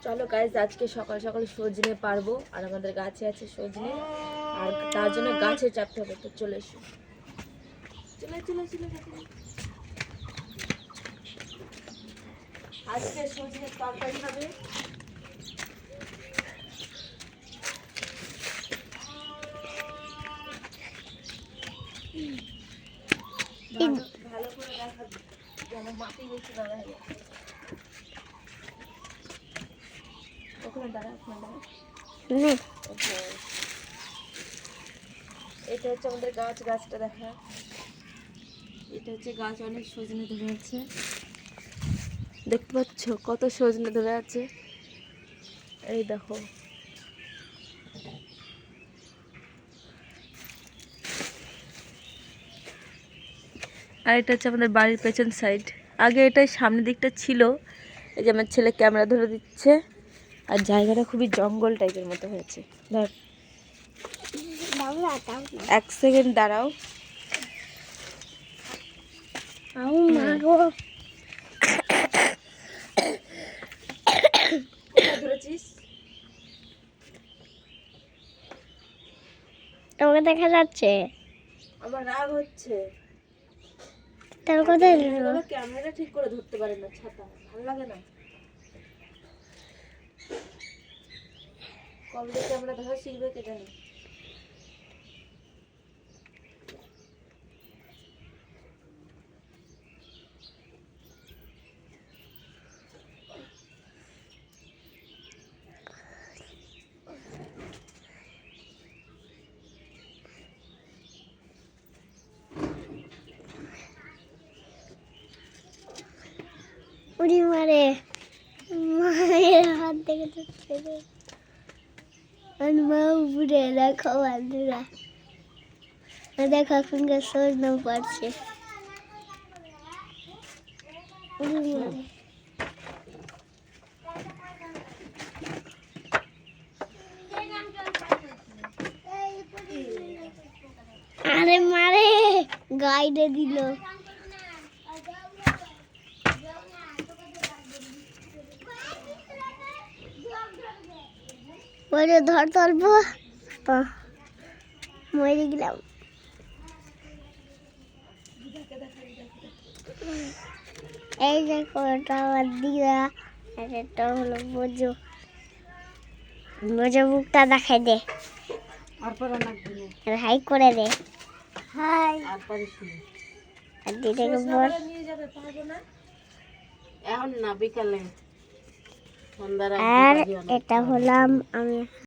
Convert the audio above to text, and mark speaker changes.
Speaker 1: চলো গাইজ, আজকে সকাল সকাল সজনে পারবো, আর আমাদের গাছে আছে সজনে, আর তার জন্য গাছে চাপতে হবে। তো চলে এসো, চলে চলে চলে। আজকে সজনের তরকারি হবে। ভালো করে দেখাবি যেন মাটি বেশি না লাগে। ওখানে দাঁড়া, ওখানে দাঁড়া। এটা হচ্ছে আমাদের গাছ, গাছটা দেখা। এটা হচ্ছে গাছ, অনেক সজনে ধরে আছে, দেখতে পাচ্ছ কত সজনে ধরে আছে, এই দেখো। আর এটা হচ্ছে আমাদের বাড়ির পেছন সাইড। আগে এটাই সামনের দিকটা ছিল, এই যে আমার ছেলে ক্যামেরা ধরে দিচ্ছে। আর জায়গাটা খুবই জঙ্গল টাইপের মতো হয়েছে। ধর, এক সেকেন্ড দাঁড়াও। ধরেছিস,
Speaker 2: তোমাকে দেখা যাচ্ছে।
Speaker 1: আমার রাগ হচ্ছে।
Speaker 2: তার কোথায়
Speaker 1: ক্যামেরা ঠিক করে ধরতে পারে না, ছাতা ভালো লাগে না। কবে ক্যামেরা ধরা শিখবে কে জানে।
Speaker 2: উড়ি মারে, মায়ের হাত থেকে ধরছে রে। আর মা উপরে, দেখো বন্ধুরা, দেখো এখনকার সজনে পারছে। উড়ি মারে, আরে মারে, গাইডে দিল। ওরে ধর তলব, মরে গেলাম। এই দেখো, এটা আমার দিদা, আর এটা হলো বোঝো। বোঝো মুখটা দেখাই দে, আর হাই করে দে। হাই। আর দিদাকে বল
Speaker 1: নিয়ে যাবে, পারবো না এখন না, বিকালে।
Speaker 2: আর এটা হলাম আমি।